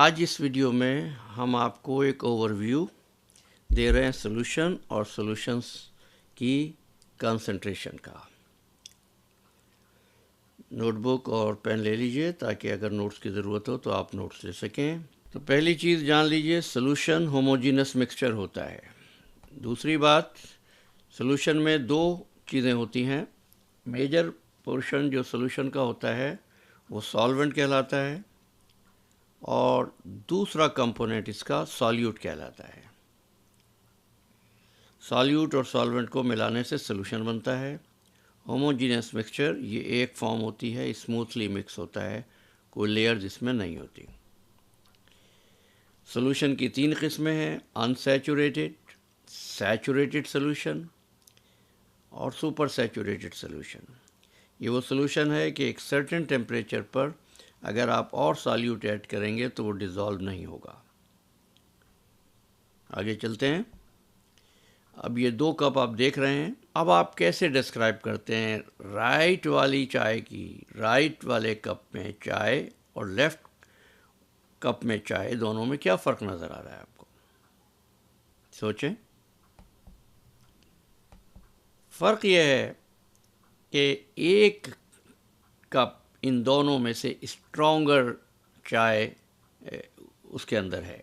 आज इस वीडियो में हम आपको एक ओवरव्यू दे रहे हैं सॉल्यूशन और सॉल्यूशंस की कंसंट्रेशन का। नोटबुक और पेन ले लीजिए ताकि अगर नोट्स की ज़रूरत हो तो आप नोट्स ले सकें। तो पहली चीज़ जान लीजिए, सॉल्यूशन होमोजीनस मिक्सचर होता है। दूसरी बात, सॉल्यूशन में दो चीज़ें होती हैं। मेजर पोर्शन जो सॉल्यूशन का होता है वो सॉल्वेंट कहलाता है और दूसरा कंपोनेंट इसका सॉल्यूट कहलाता है। सॉल्यूट और सॉल्वेंट को मिलाने से सॉल्यूशन बनता है। होमोजीनियस मिक्सचर ये एक फॉर्म होती है, स्मूथली मिक्स होता है, कोई लेयर्स इसमें नहीं होती। सॉल्यूशन की तीन किस्में हैं, अनसैचुरेटेड, सैचुरेटेड सॉल्यूशन और सुपर सैचुरेटेड सॉल्यूशन। ये वो सॉल्यूशन है कि एक सर्टेन टेम्परेचर पर अगर आप और सॉल्यूट ऐड करेंगे तो वो डिज़ोल्व नहीं होगा। आगे चलते हैं। अब ये दो कप आप देख रहे हैं। अब आप कैसे डिस्क्राइब करते हैं राइट वाली चाय की, राइट वाले कप में चाय और लेफ्ट कप में चाय, दोनों में क्या फ़र्क नज़र आ रहा है आपको? सोचें। फ़र्क यह है कि एक कप इन दोनों में से स्ट्रॉन्गर चाय उसके अंदर है।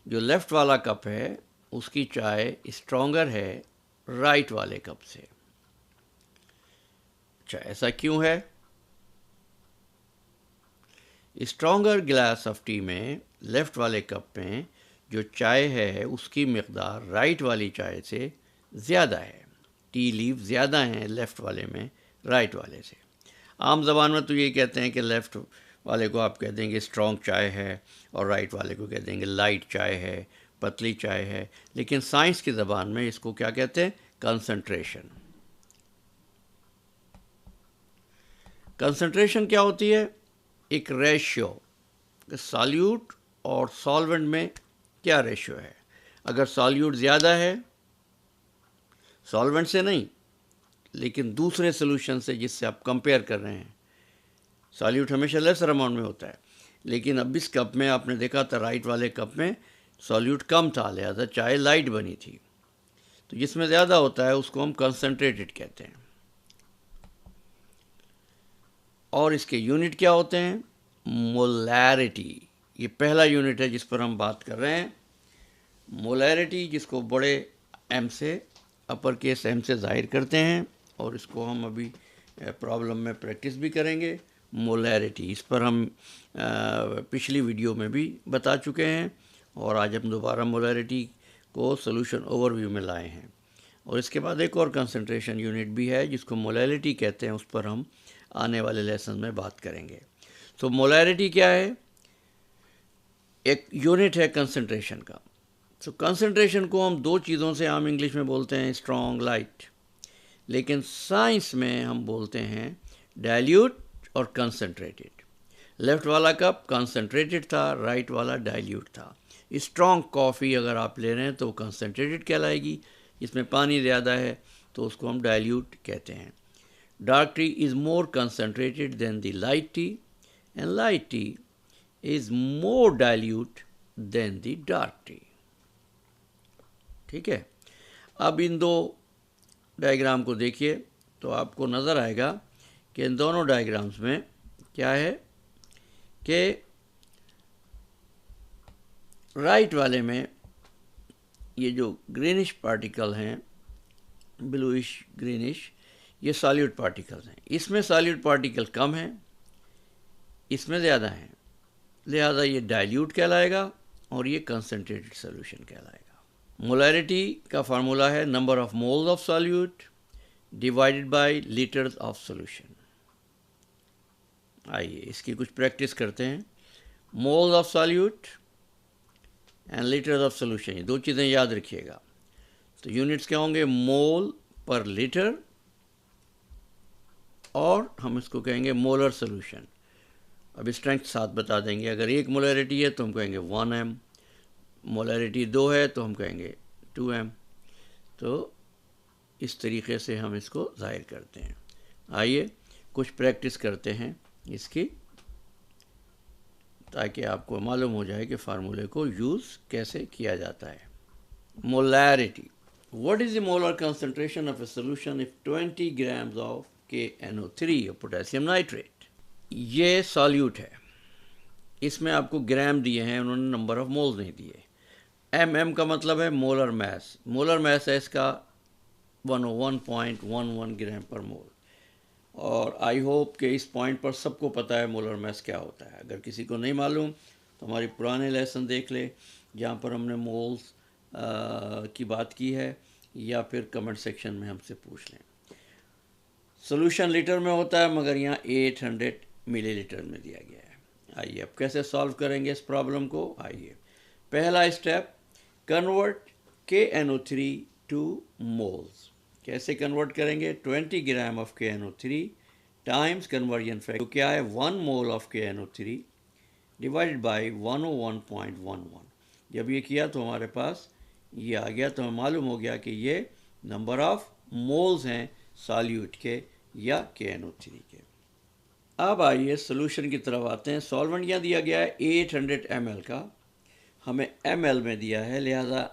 जो लेफ़्ट वाला कप है उसकी चाय स्ट्रॉन्गर है राइट वाले कप से। अच्छा, ऐसा क्यों है? स्ट्रॉन्गर ग्लास ऑफ टी में लेफ़्ट वाले कप में जो चाय है उसकी मिक़दार राइट वाली चाय से ज़्यादा है। टी लीव ज़्यादा हैं लेफ़्ट वाले में राइट वाले से। आम ज़बान में तो ये कहते हैं कि लेफ़्ट वाले को आप कह देंगे स्ट्रॉन्ग चाय है और राइट वाले को कह देंगे लाइट चाय है, पतली चाय है। लेकिन साइंस की ज़बान में इसको क्या कहते हैं? कंसंट्रेशन। कंसंट्रेशन क्या होती है? एक रेशियो, सॉल्यूट और सॉल्वेंट में क्या रेशियो है। अगर सॉल्यूट ज़्यादा है, सॉल्वेंट से नहीं लेकिन दूसरे सोल्यूशन से जिससे आप कंपेयर कर रहे हैं, सॉल्यूट हमेशा लेसर अमाउंट में होता है, लेकिन अब इस कप में आपने देखा था राइट वाले कप में सॉल्यूट कम था, लिहाजा चाय लाइट बनी थी। तो जिसमें ज़्यादा होता है उसको हम कंसंट्रेटेड कहते हैं। और इसके यूनिट क्या होते हैं? मोलैरिटी, ये पहला यूनिट है जिस पर हम बात कर रहे हैं। मोलैरिटी, जिसको बड़े एम से, अपर केस एम से ज़ाहिर करते हैं, और इसको हम अभी प्रॉब्लम में प्रैक्टिस भी करेंगे। मोलैरिटी, इस पर हम पिछली वीडियो में भी बता चुके हैं और आज हम दोबारा मोलैरिटी को सॉल्यूशन ओवरव्यू में लाए हैं। और इसके बाद एक और कंसंट्रेशन यूनिट भी है जिसको मोलैरिटी कहते हैं, उस पर हम आने वाले लेसन में बात करेंगे। तो मोलैरिटी क्या है? एक यूनिट है कंसंट्रेशन का। तो कंसंट्रेशन को हम दो चीज़ों से आम इंग्लिश में बोलते हैं, स्ट्रॉन्ग, लाइट, लेकिन साइंस में हम बोलते हैं डाइल्यूट और कंसंट्रेटेड। लेफ़्ट वाला कप कंसंट्रेटेड था, राइट वाला डाइल्यूट था। स्ट्रॉन्ग कॉफ़ी अगर आप ले रहे हैं तो कंसंट्रेटेड कहलाएगी, इसमें पानी ज़्यादा है तो उसको हम डाइल्यूट कहते हैं। Dark tea is more concentrated than the light tea and light tea is more dilute than the dark tea. ठीक है। अब इन दो डायग्राम को देखिए तो आपको नज़र आएगा कि इन दोनों डायग्राम्स में क्या है कि राइट वाले में ये जो ग्रीनिश पार्टिकल हैं, ब्लूइश ग्रीनिश, ये सॉल्यूट पार्टिकल्स हैं। इसमें सॉल्यूट पार्टिकल कम हैं, इसमें ज़्यादा हैं, लिहाजा ये डाइल्यूट कहलाएगा और ये कंसंट्रेटेड सॉल्यूशन कहलाएगा। मोलैरिटी का फार्मूला है number of moles of solute divided by litres of solution. आइए इसकी कुछ प्रैक्टिस करते हैं। Moles of solute and litres of solution, ये दो चीज़ें याद रखिएगा। तो यूनिट्स क्या होंगे? मोल पर लीटर, और हम इसको कहेंगे मोलर सॉल्यूशन। अब स्ट्रेंथ साथ बता देंगे। अगर एक मोलैरिटी है तो हम कहेंगे 1 m, मोलैरिटी 2 है तो हम कहेंगे 2 m। तो इस तरीके से हम इसको ज़ाहिर करते हैं। आइए कुछ प्रैक्टिस करते हैं इसकी। ताकि आपको मालूम हो जाए कि फार्मूले को यूज़ कैसे किया जाता है। Molarity, what is the molar concentration of a solution if 20 grams of KNO3 or potassium nitrate? ये सॉल्यूट है, इसमें आपको ग्राम दिए हैं, उन्होंने नंबर ऑफ मोल्स नहीं दिए। एम का मतलब है मोलर मैस, मोलर मैस है इसका 101.11 ग्राम पर मोल। और आई होप कि इस पॉइंट पर सबको पता है मोलर मैस क्या होता है। अगर किसी को नहीं मालूम तो हमारी पुराने लेसन देख ले, जहाँ पर हमने मोल्स की बात की है, या फिर कमेंट सेक्शन में हमसे पूछ लें। सोल्यूशन लीटर में होता है, मगर यहाँ 800 मिलीलीटर में दिया गया है। आइए अब कैसे सॉल्व करेंगे इस प्रॉब्लम को। आइए, पहला step, convert KNO3 two moles. कैसे कन्वर्ट करेंगे? 20 gram of KNO3 times conversion factor क्या है, 1 mole of KNO3 divided by 101.11। जब ये किया तो हमारे पास ये आ गया, तो हमें मालूम हो गया कि ये नंबर ऑफ मोल्स हैं सॉल्यूट के या KNO3 के। अब आइए सोल्यूशन की तरफ आते हैं। सॉल्वेंट यहाँ दिया गया है 800 ml का, हमें ml में दिया है, लिहाजा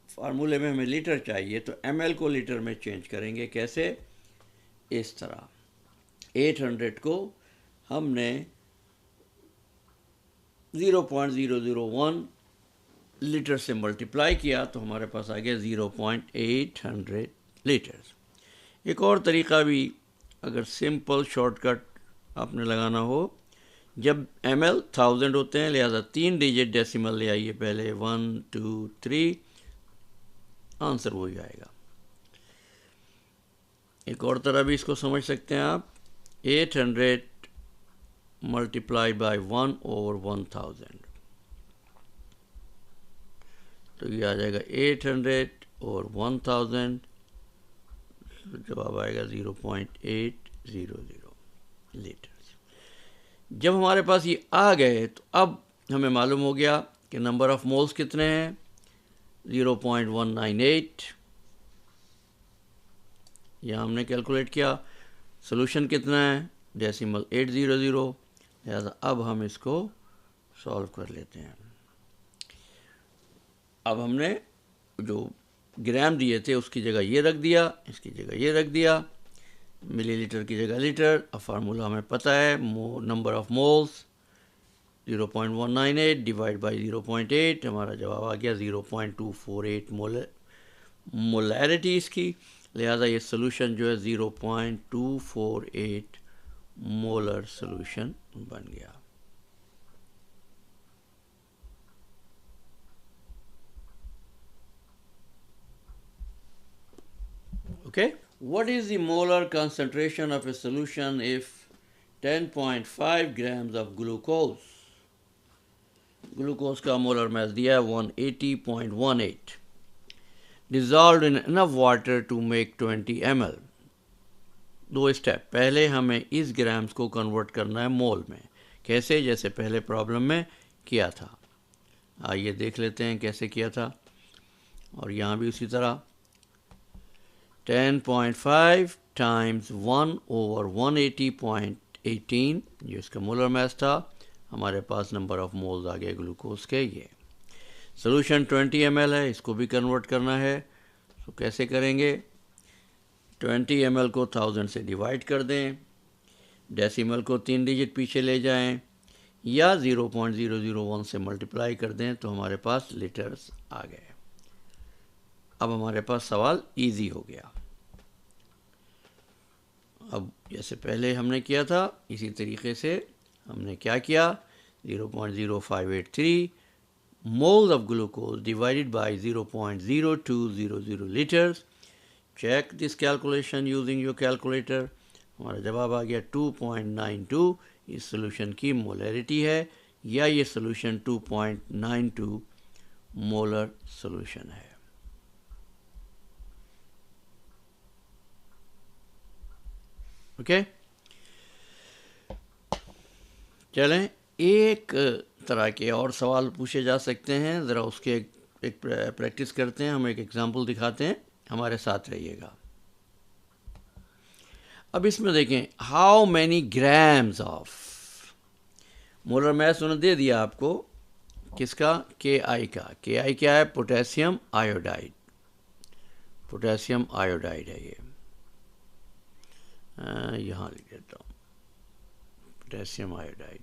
फार्मूले में हमें लीटर चाहिए, तो ml को लीटर में चेंज करेंगे। कैसे? इस तरह 800 को हमने 0.001 लीटर से मल्टीप्लाई किया तो हमारे पास आ गया 0.800 लीटर्स। एक और तरीका भी, अगर सिंपल शॉर्टकट आपने लगाना हो, जब ml 1000 होते हैं, लिहाजा 3 डिजिट डेसिमल ले आइए पहले, 1 2 3, आंसर वही आएगा। एक और तरह भी इसको समझ सकते हैं आप, 800 मल्टीप्लाई बाय 1/1000, तो ये आ जाएगा 800 और 1000, जवाब आएगा 0.800 लीटर्स। जब हमारे पास ये आ गए तो अब हमें मालूम हो गया कि नंबर ऑफ मोल्स कितने हैं, 0.198। यहाँ हमने कैलकुलेट किया। सोल्यूशन कितना है, डेसिमल 800, लिहाजा अब हम इसको सॉल्व कर लेते हैं। अब हमने जो ग्राम दिए थे उसकी जगह ये रख दिया, इसकी जगह ये रख दिया, मिलीलीटर की जगह लीटर। अब फार्मूला हमें पता है, number of moles 0.198 divide by 0.8, हमारा जवाब आ गया 0.248 मोलैरिटी इसकी। लिहाजा ये सोल्यूशन जो है 0.248 मोलर सोल्यूशन बन गया। Okay, what is the molar concentration of a solution if 10.5 grams of glucose, glucose का मोलर मास दिया है 180.18, dissolved in enough water to make 20 ml। दो स्टेप, पहले हमें इस ग्राम्स को कन्वर्ट करना है मोल में। कैसे? जैसे पहले प्रॉब्लम में किया था। आइए देख लेते हैं कैसे किया था। और यहाँ भी उसी तरह 10.5 टाइम्स 1/180.18, जो इसका मोलर मास था, हमारे पास नंबर ऑफ मोल्स आ गए ग्लूकोज के। ये सोल्यूशन 20 ml है, इसको भी कन्वर्ट करना है। तो कैसे करेंगे? 20 ml को 1000 से डिवाइड कर दें, डेसिमल को 3 डिजिट पीछे ले जाएं, या 0.001 से मल्टीप्लाई कर दें, तो हमारे पास लीटर्स आ गए। अब हमारे पास सवाल इजी हो गया। अब जैसे पहले हमने किया था, इसी तरीके से हमने क्या किया, 0.0583 moles of glucose divided by 0.0200 liters। Check this calculation using your calculator। हमारा जवाब आ गया 2.92। इस सोल्यूशन की मोलैरिटी है, या ये सोल्यूशन 2.92 मोलर सोल्यूशन है। ओके, चलें, एक तरह के और सवाल पूछे जा सकते हैं, ज़रा उसके एक प्रैक्टिस करते हैं। हम एक एग्जांपल दिखाते हैं, हमारे साथ रहिएगा। अब इसमें देखें, how many grams of molar mass उन्होंने दे दिया आपको, किसका? Ki का। Ki क्या है? Potassium iodide. पोटेशियम आयोडाइड है ये, यहाँ लिख देता हूँ, पोटेशियम आयोडाइड।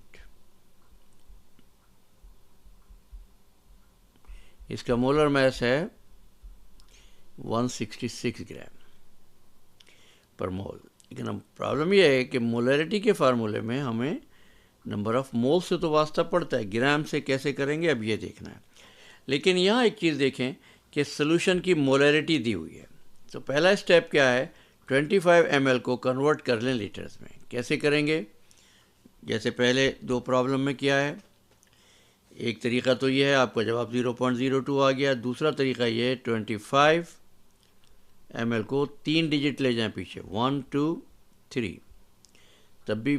इसका मोलर मास है 166 ग्राम पर मोल। लेकिन अब प्रॉब्लम यह है कि मोलरिटी के फार्मूले में हमें नंबर ऑफ मोल से तो वास्ता पड़ता है, ग्राम से कैसे करेंगे अब ये देखना है। लेकिन यहाँ एक चीज़ देखें कि सोल्यूशन की मोलरिटी दी हुई है। तो पहला स्टेप क्या है? 25 ml को कन्वर्ट कर लें लीटर्स में। कैसे करेंगे? जैसे पहले दो प्रॉब्लम में किया है। एक तरीका तो ये है, आपका जवाब 0.02 आ गया। दूसरा तरीका ये है 25 ml को 3 डिजिट ले जाएं पीछे, 1 2 3, तब भी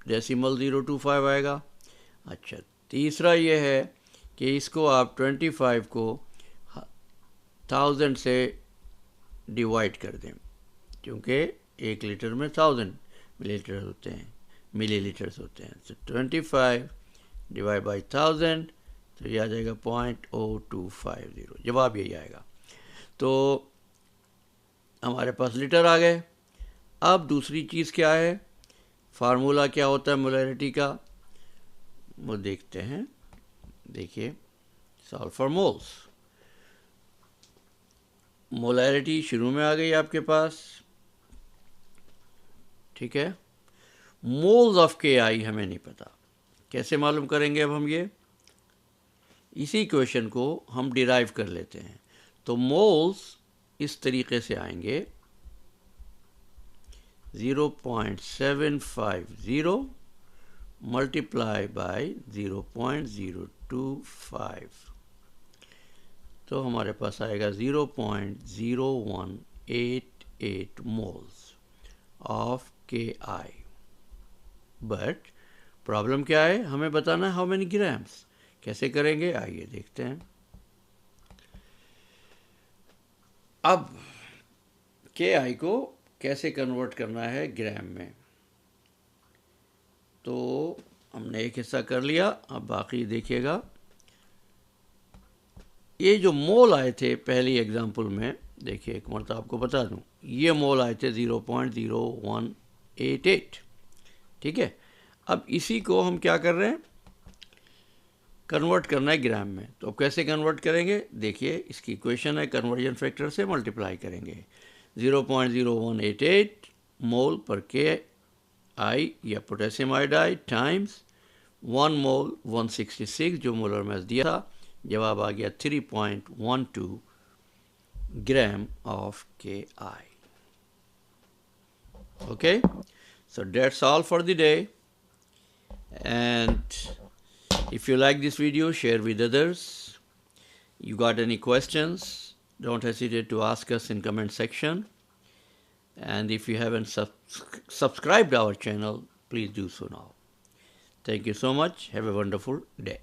डेसिमल 025 आएगा। अच्छा, तीसरा ये है कि इसको आप 25 को 1000 से डिवाइड कर दें, क्योंकि 1 लीटर में 1000 मिलीलीटर्स होते हैं। तो 25 डिवाइड बाई 1000, तो ये आ जाएगा 0.0250। जवाब यही आएगा। तो हमारे पास लीटर आ गए। अब दूसरी चीज़ क्या है? फार्मूला क्या होता है मोलरिटी का, वो देखते हैं। देखिए, सॉल्व फॉर मोल्स। मोलरिटी शुरू में आ गई आपके पास, ठीक है। मोल्स ऑफ Ki हमें नहीं पता, कैसे मालूम करेंगे? अब हम ये इसी इक्वेशन को हम डिराइव कर लेते हैं। तो मोल्स इस तरीके से आएंगे, 0.750 मल्टीप्लाई बाय 0.025, तो हमारे पास आएगा 0.0188 moles of Ki। But problem क्या है? हमें बताना है हाउ मेनी ग्राम्स। कैसे करेंगे आइए देखते हैं। अब Ki को कैसे कन्वर्ट करना है ग्राम में, तो हमने एक हिस्सा कर लिया। अब बाकी देखिएगा, ये जो मोल आए थे पहली एग्जांपल में, देखिए एक मरतबा आपको बता दूं, ये मोल आए थे 0.0188, ठीक है। अब इसी को हम क्या कर रहे हैं? कन्वर्ट करना है ग्राम में। तो अब कैसे कन्वर्ट करेंगे? देखिए, इसकी इक्वेशन है, कन्वर्जन फैक्टर से मल्टीप्लाई करेंगे। 0.0188 मोल पर Ki या पोटेशियम आयोडाइड टाइम्स 1 मोल 166, जो मोलर मास दिया था। जवाब आ गया 3.12 gram of Ki। Okay, so that's all for the day, and if you like this video, share with others. You got any questions, don't hesitate to ask us in comment section, and if you haven't subscribed our channel, please do so now. Thank you so much. Have a wonderful day.